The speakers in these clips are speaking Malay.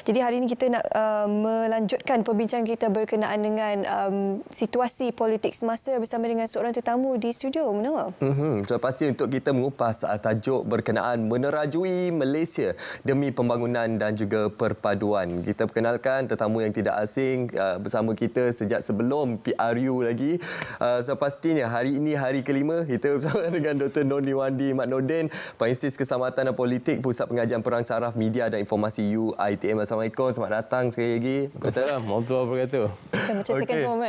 Jadi hari ini kita nak melanjutkan perbincangan kita berkenaan dengan situasi politik semasa bersama dengan seorang tetamu di studio. Menawar. So pasti untuk kita mengupas tajuk berkenaan menerajui Malaysia demi pembangunan dan juga perpaduan. Kita perkenalkan tetamu yang tidak asing bersama kita sejak sebelum PRU lagi. So pastinya hari ini hari kelima kita bersama dengan Dr. Noni Wandi Mat Nordin, Pengesis Keselamatan dan Politik, Pusat Pengajian Perang Saraf Media dan Informasi UiTM. Assalamualaikum, selamat datang sekali lagi. Assalamualaikum warahmatullahi wabarakatuh. Macam second home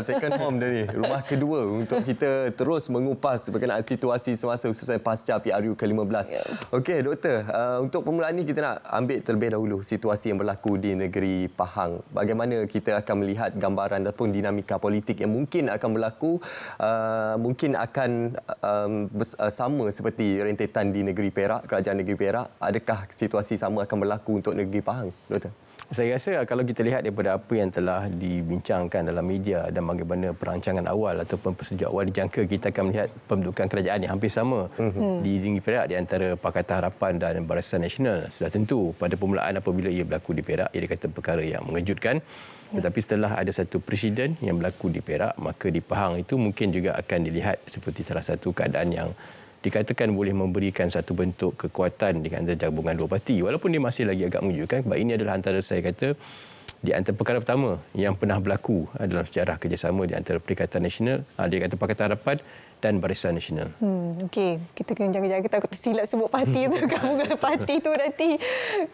second home dia ni, rumah kedua untuk kita terus mengupas berkenaan situasi semasa khususnya pasca PRU ke-15. Okey doktor, untuk permulaan ni kita nak ambil terlebih dahulu situasi yang berlaku di negeri Pahang. Bagaimana kita akan melihat gambaran ataupun dinamika politik yang mungkin akan berlaku, mungkin akan sama seperti rentetan di negeri Perak, kerajaan negeri Perak. Adakah situasi sama akan berlaku untuk negeri Pahang, doktor? Saya rasa kalau kita lihat daripada apa yang telah dibincangkan dalam media dan bagaimana perancangan awal ataupun persejak awal dijangka, kita akan melihat pembentukan kerajaan yang hampir sama di negeri Perak di antara Pakatan Harapan dan Barisan Nasional. Sudah tentu pada permulaan apabila ia berlaku di Perak, ia dikata perkara yang mengejutkan. Tetapi setelah ada satu presiden yang berlaku di Perak, maka di Pahang itu mungkin juga akan dilihat seperti salah satu keadaan yang dikatakan boleh memberikan satu bentuk kekuatan di antara gabungan dua parti. Walaupun dia masih lagi agak mengejutkan, sebab ini adalah antara, saya kata, di antara perkara pertama yang pernah berlaku dalam sejarah kerjasama di antara Perikatan Nasional, dia kata Pakatan Harapan dan Barisan Nasional. Okey, kita kena jaga-jaga, takut tersilap sebut parti tu. Kamu parti tu nanti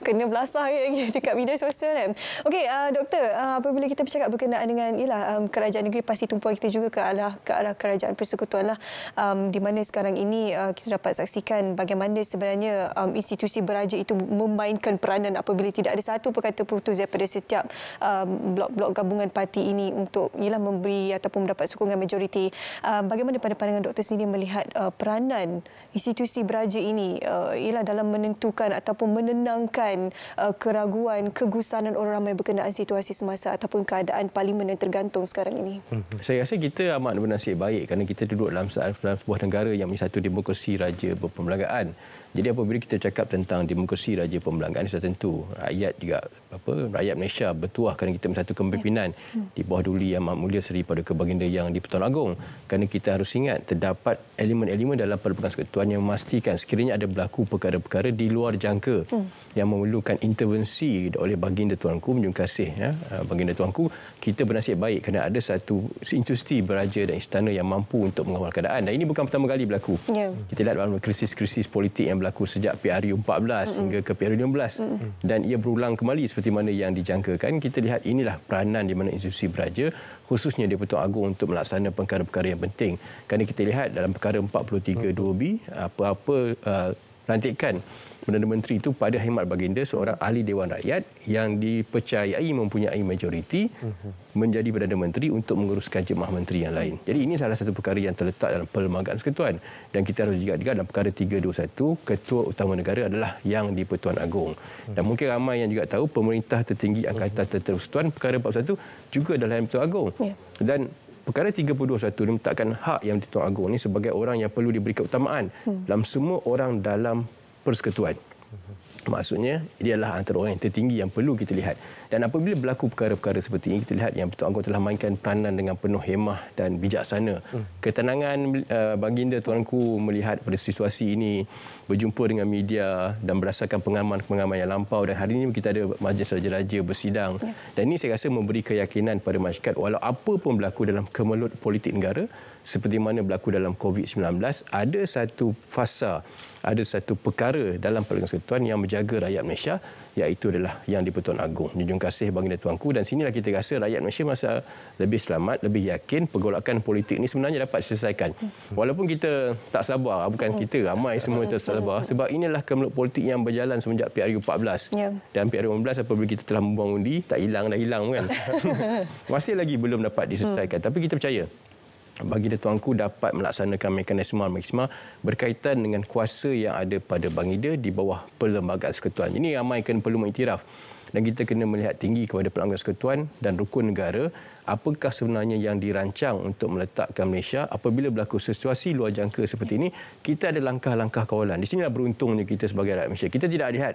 kena belasah dekat media sosial kan. Okey, doktor, apabila kita bercakap berkenaan dengan kerajaan negeri, pasti tumpuan kita juga ke arah kerajaan persekutuan lah. Di mana sekarang ini kita dapat saksikan bagaimana sebenarnya institusi beraja itu memainkan peranan apabila tidak ada satu perkata putus daripada setiap blok-blok gabungan parti ini untuk memberi ataupun mendapat sokongan majoriti. Bagaimana pada pandangan doktor sendiri melihat peranan institusi beraja ini dalam menentukan ataupun menenangkan keraguan, kegusaran orang ramai berkenaan situasi semasa ataupun keadaan parlimen yang tergantung sekarang ini? Saya rasa kita amat bernasib baik kerana kita duduk dalam sebuah negara yang mempunyai satu demokrasi raja berperlembagaan. Jadi apabila kita cakap tentang demokrasi raja perlembagaan, sudah tentu rakyat juga rakyat Malaysia bertuah kerana kita satu kepimpinan di bawah Duli Yang Amat Mulia Seri Paduka Baginda Yang di-Pertuan Agong. Kerana kita harus ingat terdapat elemen-elemen dalam Perlembagaan Persekutuan yang memastikan sekiranya ada berlaku perkara-perkara di luar jangka yang memerlukan intervensi oleh Baginda Tuanku, menjunjung kasih Baginda Tuanku, kita bernasib baik kerana ada satu institusi beraja dan istana yang mampu untuk mengawal keadaan. Dan ini bukan pertama kali berlaku. Kita lihat dalam krisis-krisis politik yang berlaku sejak PRU 14 hingga ke PRU 15 dan ia berulang kembali seperti mana yang dijangkakan. Kita lihat inilah peranan di mana institusi beraja khususnya di Pertuan Agong untuk melaksanakan perkara-perkara yang penting. Kerana kita lihat dalam perkara 43 2B, apa-apa pelantikan Perdana Menteri itu pada khidmat baginda seorang ahli Dewan Rakyat yang dipercayai mempunyai majoriti menjadi Perdana Menteri untuk menguruskan jemaah menteri yang lain. Jadi ini salah satu perkara yang terletak dalam Perlembagaan Persekutuan. Dan kita harus juga dalam perkara 321, Ketua Utama Negara adalah yang di Pertuan Agong. Dan mungkin ramai yang juga tahu pemerintah tertinggi Angkatan Tentera Persekutuan perkara 41 juga adalah yang Pertuan Agong. Dan perkara 321 meletakkan hak yang di Pertuan Agong ini sebagai orang yang perlu diberi keutamaan dalam semua orang dalam persekutuan. Maksudnya, dia adalah antara orang yang tertinggi yang perlu kita lihat. Dan apabila berlaku perkara-perkara seperti ini, kita lihat yang Pertuan Agong telah mainkan peranan dengan penuh hemah dan bijaksana. Ketenangan baginda tuanku melihat pada situasi ini, berjumpa dengan media dan berdasarkan pengalaman-pengalaman yang lampau. Dan hari ini kita ada majlis raja-raja bersidang. Dan ini saya rasa memberi keyakinan pada masyarakat walau apa pun berlaku dalam kemelut politik negara, seperti mana berlaku dalam COVID-19, ada satu fasa, ada satu perkara dalam Perlembagaan Persekutuan yang menjaga rakyat Malaysia, iaitu adalah yang di Pertuan Agong, junjung kasih Baginda Tuanku. Dan sinilah kita rasa rakyat Malaysia merasa lebih selamat, lebih yakin pergolakan politik ini sebenarnya dapat diselesaikan. Walaupun kita tak sabar, bukan kita, ramai semua tak sabar, sebab inilah kemelut politik yang berjalan semenjak PRU 14. Dan PRU 15 apabila kita telah membuang undi, tak hilang dah hilang kan. Masih lagi belum dapat diselesaikan. Tapi kita percaya Baginda Tuanku dapat melaksanakan mekanisme berkaitan dengan kuasa yang ada pada Baginda di bawah Perlembagaan Persekutuan. Ini ramai kan perlu mengiktiraf. Dan kita kena melihat tinggi kepada Perangkat Persekutuan dan rukun negara, apakah sebenarnya yang dirancang untuk meletakkan Malaysia apabila berlaku situasi luar jangka seperti ini. Kita ada langkah-langkah kawalan. Di sinilah beruntungnya kita sebagai rakyat Malaysia. Kita tidak lihat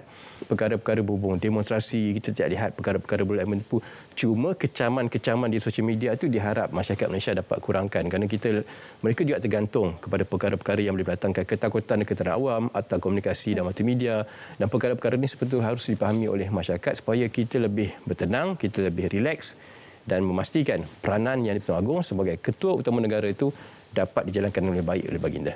perkara-perkara berhubung demonstrasi, kita tidak lihat perkara-perkara berlaku menipu. Cuma kecaman-kecaman di sosial media itu diharap masyarakat Malaysia dapat kurangkan, kerana mereka juga tergantung kepada perkara-perkara yang boleh mendatangkan ketakutan kepada awam atau komunikasi dan multimedia, dan perkara-perkara ini sebetulnya harus dipahami oleh masyarakat supaya kita lebih bertenang, kita lebih rileks dan memastikan peranan yang di-Pertuan Agong sebagai ketua utama negara itu dapat dijalankan oleh baik oleh baginda.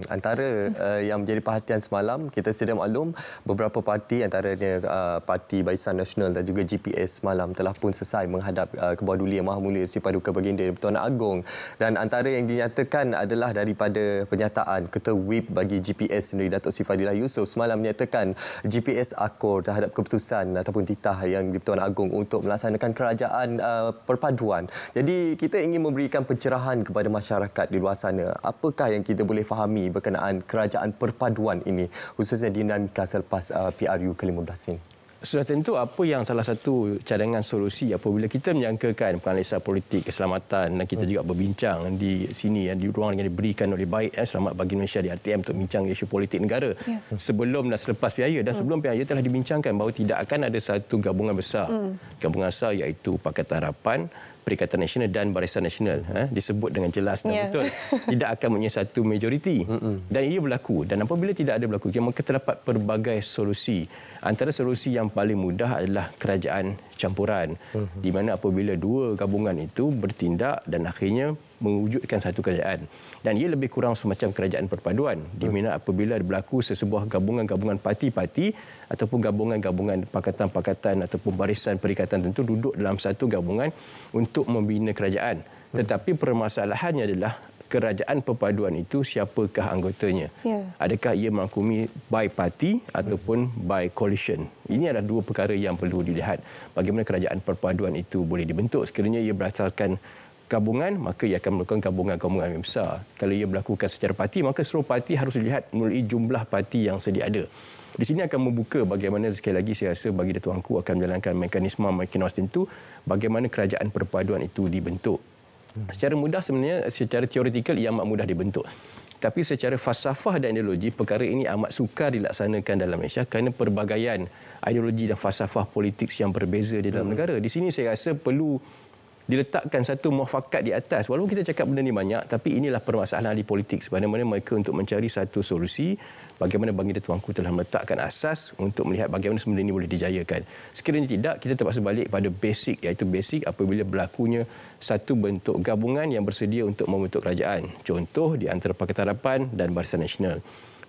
Antara yang menjadi perhatian semalam, kita sedia maklum beberapa parti, antaranya Parti Barisan Nasional dan juga GPS semalam telah pun selesai menghadap ke bawah duli Yang Maha Mulia Sri Paduka Baginda di-Pertuan Agong. Dan antara yang dinyatakan adalah daripada pernyataan Ketua Whip bagi GPS sendiri, Datuk Sri Fadilah Yusof, semalam menyatakan GPS akur terhadap keputusan ataupun titah yang di-Pertuan Agong untuk melaksanakan kerajaan perpaduan. Jadi kita ingin memberikan pencerahan kepada masyarakat di luar sana. Apakah yang kita boleh fahami berkenaan kerajaan perpaduan ini, khususnya dinamika selepas PRU ke-15 ini? Sudah tentu apa yang salah satu cadangan solusi apabila kita menyangkakan penganalisan politik keselamatan, dan kita juga berbincang di sini di ruang yang diberikan oleh baik Selamat Bagi Malaysia di RTM untuk bincang isu politik negara sebelum dan selepas PRU. Dan sebelum PRU telah dibincangkan bahawa tidak akan ada satu gabungan besar. Gabungan besar iaitu Pakatan Harapan, Perikatan Nasional dan Barisan Nasional, disebut dengan jelas dan betul, tidak akan mempunyai satu majoriti. Dan ia berlaku. Dan apabila tidak ada berlaku, maka terdapat pelbagai solusi. Antara solusi yang paling mudah adalah kerajaan campuran, di mana apabila dua gabungan itu bertindak dan akhirnya mewujudkan satu kerajaan. Dan ia lebih kurang semacam kerajaan perpaduan, di mana apabila berlaku sesebuah gabungan-gabungan parti-parti ataupun gabungan-gabungan pakatan-pakatan ataupun barisan perikatan tentu duduk dalam satu gabungan untuk membina kerajaan. Tetapi permasalahannya adalah kerajaan perpaduan itu siapakah anggotanya? Adakah ia merangkumi by party ataupun by coalition? Ini adalah dua perkara yang perlu dilihat. Bagaimana kerajaan perpaduan itu boleh dibentuk? Sekiranya ia berdasarkan gabungan, maka ia akan melakukan gabungan-gabungan yang besar. Kalau ia berlakukan secara parti, maka seluruh parti harus dilihat melalui jumlah parti yang sedia ada. Di sini akan membuka bagaimana, sekali lagi saya rasa bagi Datuk Angku akan menjalankan mekanisme tertentu bagaimana kerajaan perpaduan itu dibentuk. Secara mudah sebenarnya, secara teoretikal ia amat mudah dibentuk. Tapi secara falsafah dan ideologi, perkara ini amat sukar dilaksanakan dalam Malaysia kerana pelbagaian ideologi dan falsafah politik yang berbeza di dalam negara. Di sini saya rasa perlu diletakkan satu muafakat di atas. Walaupun kita cakap benda ni banyak, tapi inilah permasalahan ahli politik sebenarnya mereka untuk mencari satu solusi bagaimana Baginda Tuanku telah meletakkan asas untuk melihat bagaimana benda ini boleh dijayakan. Sekiranya tidak, kita terpaksa balik pada basic, iaitu basic apabila berlakunya satu bentuk gabungan yang bersedia untuk membentuk kerajaan. Contoh di antara Pakatan Harapan dan Barisan Nasional.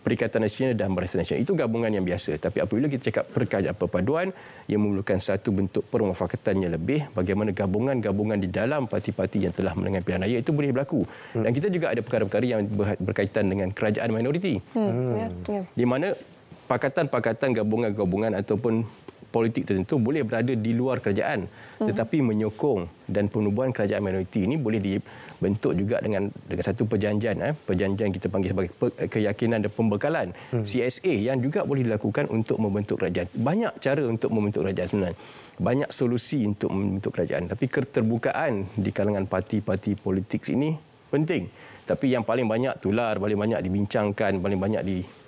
Perikatan Nasional dan Barisan Nasional itu gabungan yang biasa. Tapi apabila kita cakap kerajaan perpaduan, ia memerlukan satu bentuk permufakatannya lebih, bagaimana gabungan-gabungan di dalam parti-parti yang telah mendengar pilihan raya itu boleh berlaku. Dan kita juga ada perkara-perkara yang berkaitan dengan kerajaan minoriti. Di mana pakatan-pakatan, gabungan-gabungan ataupun politik tertentu boleh berada di luar kerajaan, tetapi menyokong dan penubuhan kerajaan minoriti ini boleh dibentuk juga dengan satu perjanjian, perjanjian kita panggil sebagai keyakinan dan pembekalan, CSA, yang juga boleh dilakukan untuk membentuk kerajaan. Banyak cara untuk membentuk kerajaan sebenarnya. Banyak solusi untuk membentuk kerajaan, tapi keterbukaan di kalangan parti-parti politik ini penting. Tapi yang paling banyak tular, paling banyak dibincangkan, paling banyak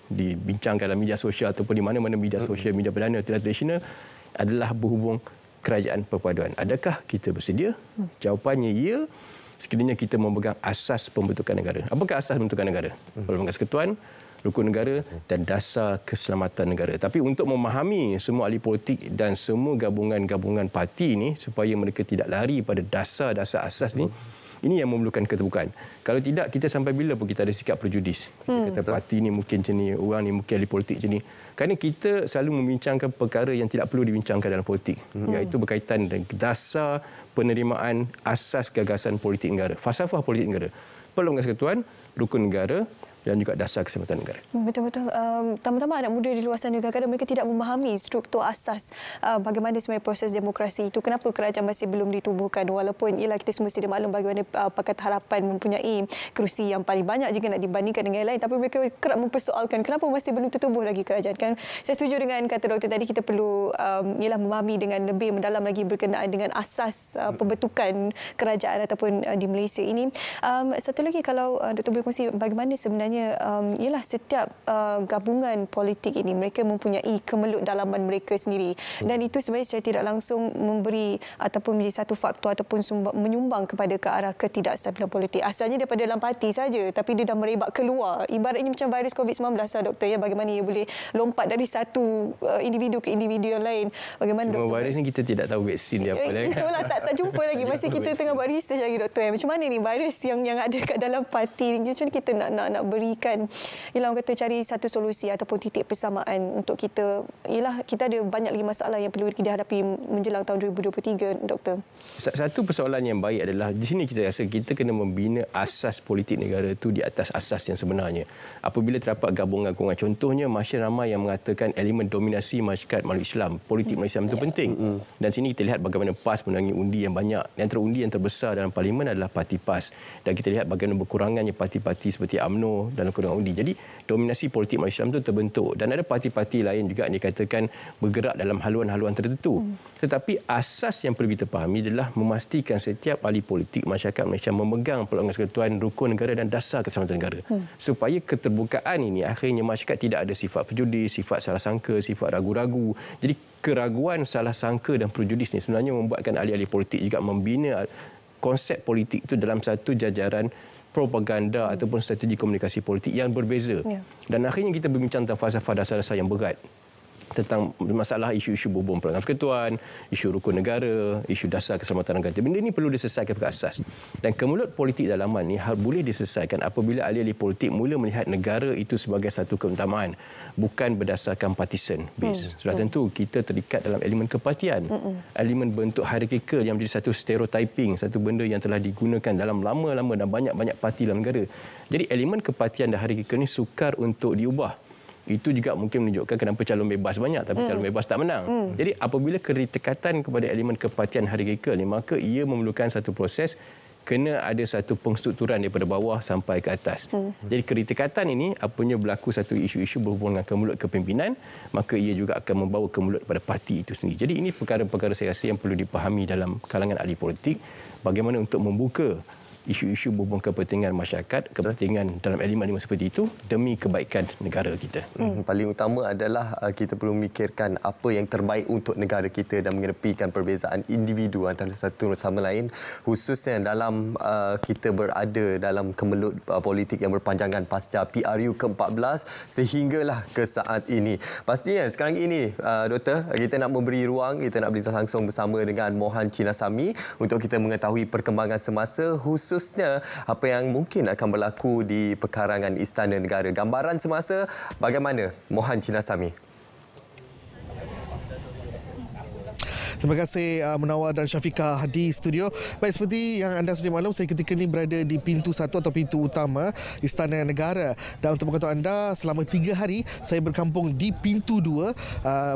dibincangkan dalam media sosial ataupun di mana-mana media sosial, media perdana tradisional adalah berhubung kerajaan perpaduan. Adakah kita bersedia? Jawapannya ya, sekiranya kita memegang asas pembentukan negara. Apakah asas pembentukan negara? Perlembagaan Persekutuan, rukun negara dan dasar keselamatan negara. Tapi untuk memahami semua ahli politik dan semua gabungan-gabungan parti ini supaya mereka tidak lari pada dasar-dasar asas ni, ini yang memerlukan keterbukaan. Kalau tidak, kita sampai bila pun kita ada sikap prejudis. Kita kata parti ni mungkin macam ni, orang ni mungkin ahli politik macam ni. Kerana kita selalu membincangkan perkara yang tidak perlu dibincangkan dalam politik. Iaitu berkaitan dengan dasar penerimaan asas gagasan politik negara. Falsafah politik negara. Perlembagaan Persekutuan, rukun negara dan juga dasar keselamatan negara. Betul-betul. Tambah-tambah anak muda di luar sana kadang-kadang mereka tidak memahami struktur asas bagaimana sebenarnya proses demokrasi itu. Kenapa kerajaan masih belum ditubuhkan walaupun ialah kita semua sedia maklum bagaimana Pakatan Harapan mempunyai kerusi yang paling banyak jika nak dibandingkan dengan yang lain, tapi mereka kerap mempersoalkan kenapa masih belum tertubuh lagi kerajaan. Kan saya setuju dengan kata doktor tadi, kita perlu ialah memahami dengan lebih mendalam lagi berkenaan dengan asas pembentukan kerajaan ataupun di Malaysia ini. Satu lagi, kalau Dr. boleh kongsi bagaimana sebenarnya ialah setiap gabungan politik ini mereka mempunyai kemelut dalaman mereka sendiri, dan itu sebenarnya secara tidak langsung memberi ataupun menjadi satu faktor ataupun menyumbang kepada ke arah ketidakstabilan politik. Asalnya daripada dalam parti saja, tapi dia dah merebak keluar. Ibaratnya macam virus COVID-19 doktor, ya, bagaimana ia boleh lompat dari satu individu ke individu yang lain. Bagaimana cuma virus ni kita tidak tahu vaksin dia apa lagi. Itulah, tak jumpa lagi. Masih kita tengah buat research lagi doktor. Macam mana ni virus yang ada kat dalam parti ni? Macam mana kita nak berikan, ialah orang kata cari satu solusi ataupun titik persamaan untuk kita. Ialah kita ada banyak lagi masalah yang perlu dihadapi menjelang tahun 2023 doktor. Satu persoalan yang baik adalah di sini kita rasa kita kena membina asas politik negara itu di atas asas yang sebenarnya. Apabila terdapat gabungan-gabungan, contohnya masyarakat ramai yang mengatakan elemen dominasi masyarakat melalui Islam, politik melalui Islam itu penting. Dan sini kita lihat bagaimana PAS menangi undi yang banyak. Antara undi yang terbesar dalam parlimen adalah parti PAS. Dan kita lihat bagaimana berkurangannya parti-parti seperti UMNO dalam kurungan undi. Jadi dominasi politik melalui Islam itu terbentuk. Dan ada parti-parti lain juga yang dikatakan bergerak dalam haluan-haluan tertentu. Tetapi asas yang perlu kita fahami adalah memastikan setiap ahli politik masyarakat Malaysia memegang pelanggan persekutuan, rukun negara dan dasar keselamatan negara. Supaya keterbukaan ini akhirnya masyarakat tidak ada sifat prejudis, sifat salah sangka, sifat ragu-ragu. Jadi keraguan, salah sangka dan prejudis ini sebenarnya membuatkan ahli-ahli politik juga membina konsep politik itu dalam satu jajaran propaganda ataupun strategi komunikasi politik yang berbeza. Dan akhirnya kita berbincang tentang falsafah dasar-dasar yang berat tentang masalah isu-isu berhubung pelanggan persekutuan, isu rukun negara, isu dasar keselamatan negara. Benda ini perlu diselesaikan ke asas. Dan kemelut politik dalaman ini boleh diselesaikan apabila ahli-ahli politik mula melihat negara itu sebagai satu keutamaan, bukan berdasarkan partisan base. Sudah tentu kita terikat dalam elemen kepartian, elemen bentuk hierarkikal yang menjadi satu stereotyping, satu benda yang telah digunakan dalam lama-lama dan banyak-banyak parti dalam negara. Jadi elemen kepartian dan hierarkikal ini sukar untuk diubah. Itu juga mungkin menunjukkan kenapa calon bebas banyak tapi calon bebas tak menang. Jadi apabila ketekatan kepada elemen kepartian hierarkikal ni, maka ia memerlukan satu proses, kena ada satu pengstrukturan daripada bawah sampai ke atas. Jadi ketekatan ini apabila berlaku satu isu-isu berhubungan dengan kemelut kepimpinan, maka ia juga akan membawa kemelut pada parti itu sendiri. Jadi ini perkara-perkara saya rasa yang perlu dipahami dalam kalangan ahli politik, bagaimana untuk membuka isu-isu berhubung kepentingan masyarakat, kepentingan dalam elemen-elemen seperti itu demi kebaikan negara kita. Paling utama adalah kita perlu memikirkan apa yang terbaik untuk negara kita dan mengedepankan perbezaan individu antara satu sama lain, khususnya dalam kita berada dalam kemelut politik yang berpanjangan pasca PRU ke-14 sehinggalah ke saat ini. Pastinya sekarang ini, Doktor, kita nak memberi ruang, kita nak berbincang langsung bersama dengan Mohan Chinnasamy untuk kita mengetahui perkembangan semasa, khususnya apa yang mungkin akan berlaku di pekarangan Istana Negara. Gambaran semasa bagaimana, Mohan Chinnasamy? Terima kasih Munawar dan Syafiqah di studio. Baik, seperti yang anda sedia maklum, saya ketika ini berada di pintu 1 atau pintu utama Istana Negara. Dan untuk pengetahuan anda, selama 3 hari saya berkampung di pintu 2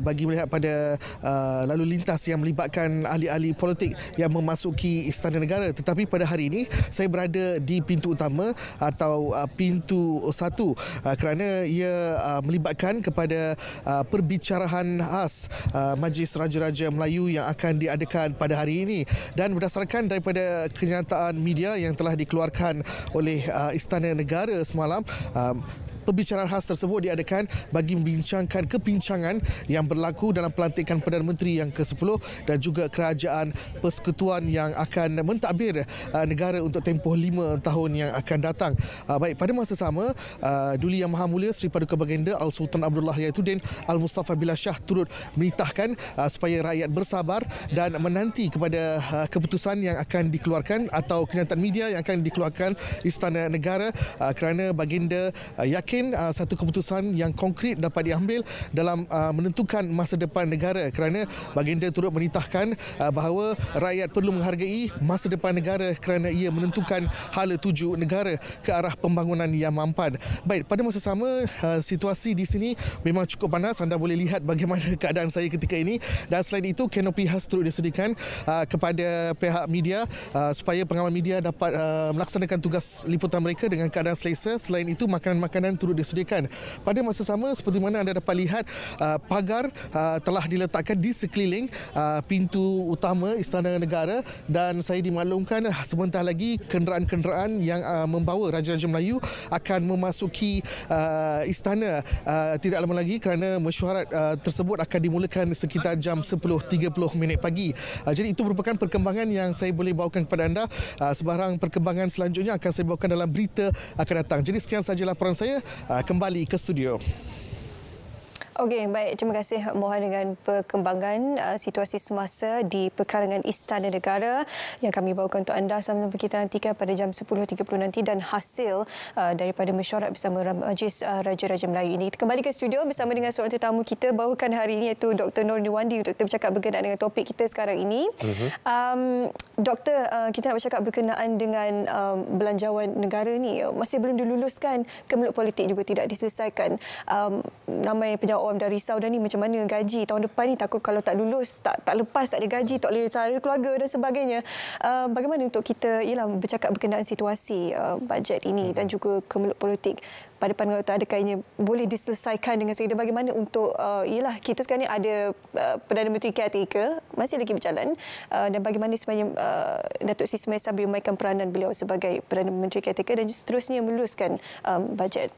bagi melihat pada lalu lintas yang melibatkan ahli-ahli politik yang memasuki Istana Negara. Tetapi pada hari ini saya berada di pintu utama atau pintu 1 kerana ia melibatkan kepada perbicaraan khas Majlis Raja-Raja Melayu yang akan diadakan pada hari ini. Dan berdasarkan daripada kenyataan media yang telah dikeluarkan oleh Istana Negara semalam, perbicaraan khas tersebut diadakan bagi membincangkan kepincangan yang berlaku dalam pelantikan Perdana Menteri yang ke-10 dan juga kerajaan persekutuan yang akan mentadbir negara untuk tempoh 5 tahun yang akan datang. Baik, pada masa sama, Duli Yang Maha Mulia Seri Paduka Baginda Al-Sultan Abdullah Yaizuddin Al-Mustafa Billah Shah turut menitahkan supaya rakyat bersabar dan menanti kepada keputusan yang akan dikeluarkan atau kenyataan media yang akan dikeluarkan Istana Negara kerana Baginda yakin mungkin satu keputusan yang konkret dapat diambil dalam menentukan masa depan negara, kerana baginda turut menitahkan bahawa rakyat perlu menghargai masa depan negara kerana ia menentukan hala tuju negara ke arah pembangunan yang mampan. Baik, pada masa sama situasi di sini memang cukup panas. Anda boleh lihat bagaimana keadaan saya ketika ini, dan selain itu kanopi khas turut disediakan kepada pihak media supaya pengamal media dapat melaksanakan tugas liputan mereka dengan keadaan selesa. Selain itu makanan-makanan turut disediakan. Pada masa sama seperti mana anda dapat lihat pagar telah diletakkan di sekeliling pintu utama Istana Negara, dan saya dimaklumkan sebentar lagi kenderaan-kenderaan yang membawa Raja-Raja Melayu akan memasuki istana tidak lama lagi, kerana mesyuarat tersebut akan dimulakan sekitar jam 10.30 pagi. Jadi itu merupakan perkembangan yang saya boleh bawakan kepada anda. Sebarang perkembangan selanjutnya akan saya bawakan dalam berita akan datang. Jadi sekian sahaja laporan saya, kembali ke studio. Okey, baik. Terima kasih Mohan dengan perkembangan situasi semasa di perkarangan Istana Negara yang kami bawakan untuk anda. Sama-sama kita nantikan pada jam 10.30 nanti, dan hasil daripada mesyuarat bersama Majlis Raja-Raja Melayu ini. Kita kembali ke studio bersama dengan seorang tetamu kita bawakan hari ini, iaitu Dr. Nur Nirwandi, untuk kita bercakap berkenaan dengan topik kita sekarang ini. Doktor, kita nak bercakap berkenaan dengan belanjawan negara ni. Masih belum diluluskan, kemelut politik juga tidak diselesaikan. Ramai pejabat awam dah risau dah ni, macam mana gaji tahun depan ni, takut kalau tak lulus, tak lepas, tak ada gaji, tak boleh cari keluarga dan sebagainya. Bagaimana untuk kita bercakap berkenaan situasi bajet ini dan juga kemelut politik pada pandangan Dr. adakah ini boleh diselesaikan dengan segera? Bagaimana untuk kita sekarang ni ada Perdana Menteri caretaker, masih lagi berjalan, dan bagaimana sebenarnya Datuk Seri Ismail Sabri memainkan peranan beliau sebagai Perdana Menteri caretaker dan seterusnya meluluskan bajet?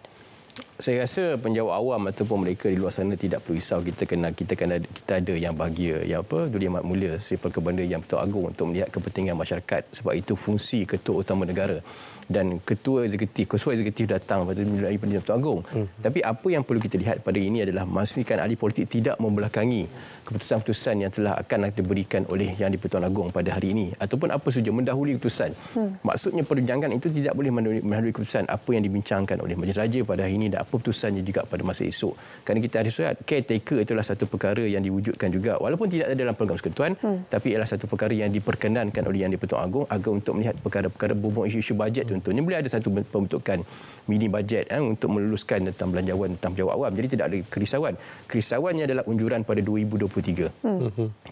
Saya rasa penjawat awam ataupun mereka di luar sana tidak perlu risau. Kita ada yang bahagia, Duli Amat Mulia Seri Pelka Bandar Yang Pertuan Agong untuk melihat kepentingan masyarakat. Sebab itu fungsi Ketua Utama Negara dan Ketua Eksekutif datang pada Yang Pertuan Agong. Tapi apa yang perlu kita lihat pada ini adalah memastikan ahli politik tidak membelakangi keputusan-keputusan yang telah akan diberikan oleh Yang di-Pertuan Agong pada hari ini, ataupun apa saja mendahului keputusan. Maksudnya perbincangan itu tidak boleh mendahului keputusan apa yang dibincangkan oleh Majlis Raja pada hari ini dan apa putusannya juga pada masa esok. Kerana kita ada surat caretaker itulah satu perkara yang diwujudkan juga, walaupun tidak ada dalam program persekutuan, tapi ialah satu perkara yang diperkenankan oleh Yang di-Pertuan Agong agar untuk melihat perkara-perkara berhubung isu-isu bajet. Contohnya boleh ada satu pembentukan mini bajet untuk meluluskan tentang belanjawan, tentang penjawat awam. Jadi tidak ada kerisauan. Kerisauannya adalah unjuran pada 2023.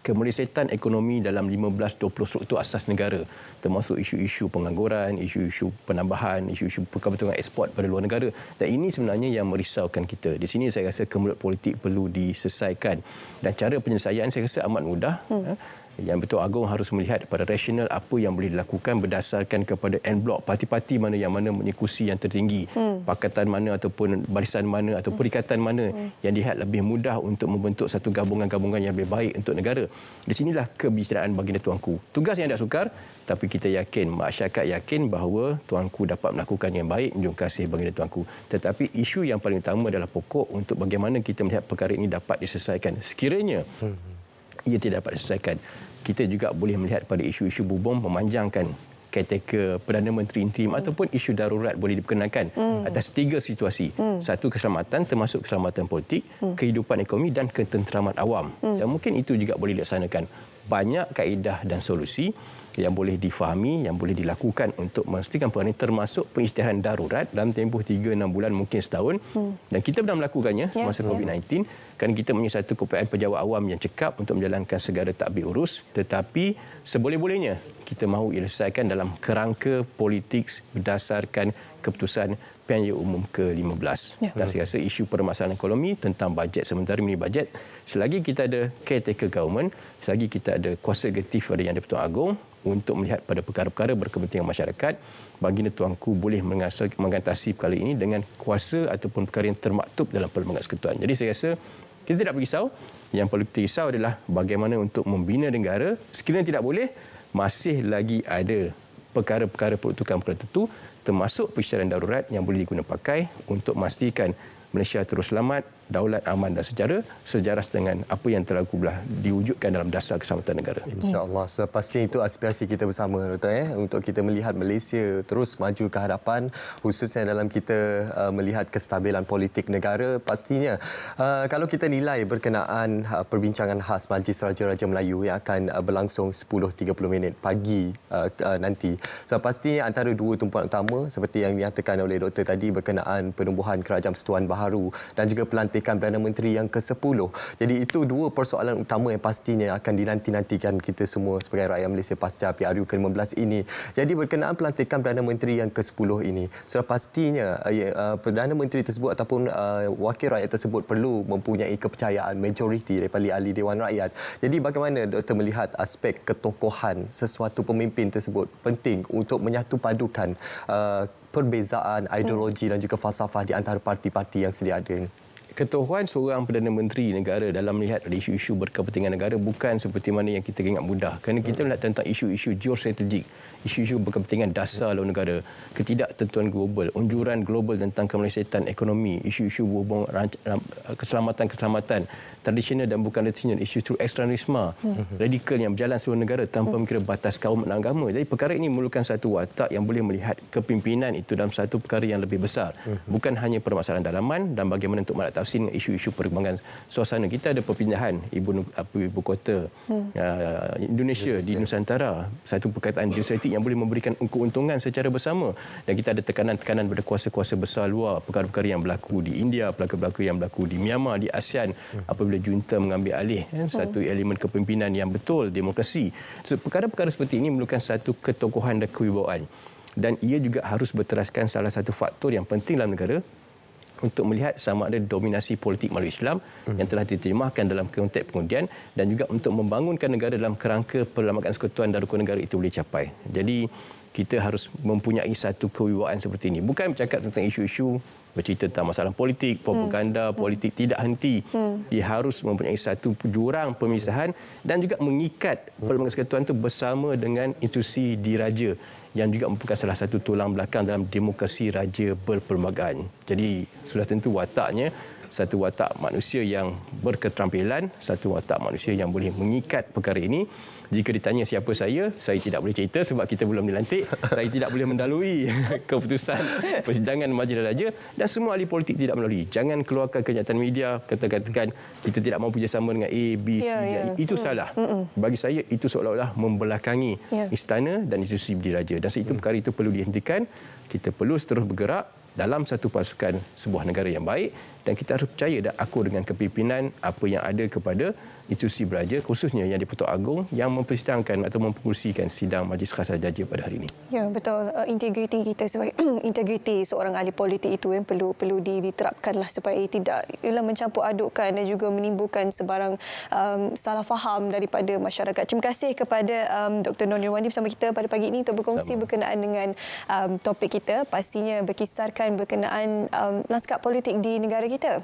Kemelesetan ekonomi dalam 15-20 struktur asas negara, termasuk isu-isu pengangguran, isu-isu penambahan, isu-isu perkembangan ekspor pada luar negara. Dan ini sebenarnya yang merisaukan kita. Di sini saya rasa kemelut politik perlu diselesaikan. Dan cara penyelesaian saya rasa amat mudah. Yang Pertuan Agong harus melihat pada rasional apa yang boleh dilakukan berdasarkan kepada en blok parti-parti mana yang mempunyai kursi yang tertinggi, pakatan mana ataupun barisan mana atau perikatan mana yang dilihat lebih mudah untuk membentuk satu gabungan-gabungan yang lebih baik untuk negara. Di sinilah kebijaksanaan baginda Tuanku. Tugas yang tidak sukar, tapi kita yakin, masyarakat yakin bahawa Tuanku dapat melakukan yang baik menjunjung kasih baginda Tuanku. Tetapi isu yang paling utama adalah pokok untuk bagaimana kita melihat perkara ini dapat diselesaikan. Sekiranya ia tidak dapat diselesaikan, kita juga boleh melihat pada isu-isu bubung memanjangkan caretaker Perdana Menteri interim ataupun isu darurat boleh diperkenalkan atas 3 situasi. Satu, keselamatan, termasuk keselamatan politik, kehidupan ekonomi dan ketenteraman awam. Dan mungkin itu juga boleh dilaksanakan. Banyak kaedah dan solusi yang boleh difahami, yang boleh dilakukan untuk memastikan perkara ini, termasuk pengisytiharan darurat dalam tempoh 3-6 bulan, mungkin setahun. Dan kita pernah melakukannya semasa COVID-19 kerana kita mempunyai satu keupayaan pejabat awam yang cekap untuk menjalankan segala tadbir urus. Tetapi seboleh-bolehnya kita mahu diselesaikan dalam kerangka politik berdasarkan keputusan Pilihan Raya Umum ke-15. Dan saya rasa isu permasalahan ekonomi tentang bajet sementara, mini bajet, selagi kita ada caretaker government, selagi kita ada kuasa eksekutif pada Yang di-Pertuan Agong untuk melihat pada perkara-perkara berkepentingan masyarakat, baginda Tuanku boleh mengatasi perkara ini dengan kuasa ataupun perkara yang termaktub dalam Perlembagaan Persekutuan. Jadi saya rasa kita tidak berrisau. Yang perlu kita risau adalah bagaimana untuk membina negara. Sekiranya tidak boleh, masih lagi ada perkara-perkara peruntukan tertentu, termasuk pengisytiharan darurat yang boleh digunakan pakai untuk memastikan Malaysia terus selamat, daulat, aman dan sejaras dengan apa yang telah diwujudkan dalam dasar keselamatan negara. InsyaAllah. So, pastinya itu aspirasi kita bersama, Dr. Untuk kita melihat Malaysia terus maju ke hadapan, khususnya dalam kita melihat kestabilan politik negara. Pastinya, kalau kita nilai berkenaan perbincangan khas Majlis Raja-Raja Melayu yang akan berlangsung 10-30 minit pagi nanti. So, pastinya antara dua tumpuan utama seperti yang dinyatakan oleh Doktor tadi berkenaan penumbuhan Kerajaan Persekutuan Baharu dan juga pelantikan Perdana Menteri yang ke-10. Jadi itu dua persoalan utama yang pastinya akan dinanti-nantikan kita semua sebagai rakyat Malaysia pasca PRU ke-15 ini. Jadi berkenaan pelantikan Perdana Menteri yang ke-10 ini, sudah pastinya Perdana Menteri tersebut ataupun wakil rakyat tersebut perlu mempunyai kepercayaan majoriti daripada ahli Dewan Rakyat. Jadi bagaimana Doktor melihat aspek ketokohan sesuatu pemimpin tersebut penting untuk menyatu padukan perbezaan ideologi dan juga falsafah di antara parti-parti yang sedia ada ini? Ketokohan seorang Perdana Menteri negara dalam melihat isu-isu berkepentingan negara bukan seperti mana yang kita ingat mudah. Kerana kita melihat tentang isu-isu geostrategik, isu-isu berkepentingan dasar lawan negara, ketidaktentuan global, unjuran global tentang kemalaysiaan ekonomi, isu-isu berhubung keselamatan tradisional dan bukan tradisional, isu-isu ekstremisme radikal yang berjalan seluruh negara tanpa mengira batas kaum dan agama. Jadi perkara ini memerlukan satu watak yang boleh melihat kepimpinan itu dalam satu perkara yang lebih besar. Bukan hanya permasalahan dalaman dan bagaimana untuk menatapsi dengan isu-isu perkembangan suasana. Kita ada perpindahan ibu kota Indonesia di Nusantara, satu perkataan geostrategik yang boleh memberikan keuntungan secara bersama, dan kita ada tekanan-tekanan pada kuasa-kuasa besar luar, perkara-perkara yang berlaku di India, perkara-perkara yang berlaku di Myanmar, di ASEAN apabila junta mengambil alih satu elemen kepimpinan yang betul demokrasi. So, perkara-perkara seperti ini memerlukan satu ketokohan dan kewibawaan, dan ia juga harus berteraskan salah satu faktor yang penting dalam negara untuk melihat sama ada dominasi politik melalui Islam yang telah diterjemahkan dalam konteks pengundian, dan juga untuk membangunkan negara dalam kerangka perlembagaan persekutuan dan rukun negara itu boleh capai. Jadi kita harus mempunyai satu kewibawaan seperti ini. Bukan bercakap tentang isu-isu bercerita tentang masalah politik, propaganda, politik tidak henti. Dia harus mempunyai satu jurang pemisahan dan juga mengikat perlembagaan persekutuan itu bersama dengan institusi diraja yang juga merupakan salah satu tulang belakang dalam demokrasi raja berperlembagaan. Jadi sudah tentu wataknya satu watak manusia yang berketerampilan, satu watak manusia yang boleh mengikat perkara ini. Jika ditanya siapa saya tidak boleh cerita sebab kita belum dilantik. Saya tidak boleh mendalui keputusan persidangan Majlis Raja, dan semua ahli politik tidak melalui. Jangan keluarkan kenyataan media katakan kita tidak mahu bekerjasama dengan A, B, C. Itu salah. Bagi saya itu seolah-olah membelakangi istana dan institusi diraja. Dan itu perkara itu perlu dihentikan. Kita perlu terus bergerak dalam satu pasukan sebuah negara yang baik, dan kita harus percaya dan akur dengan kepimpinan apa yang ada kepada institusi beraja, khususnya yang di-Pertuan Agong yang mempersidangkan atau mempengerusikan sidang Majlis Khas Raja pada hari ini. Ya, betul. Integriti kita sebagai integriti seorang ahli politik itu yang perlu diterapkanlah supaya tidak mencampur adukkan dan juga menimbulkan sebarang salah faham daripada masyarakat. Terima kasih kepada Dr. Nur Nirwandi bersama kita pada pagi ini untuk berkongsi berkenaan dengan topik kita, pastinya berkisarkan berkenaan lanskap politik di negara kita.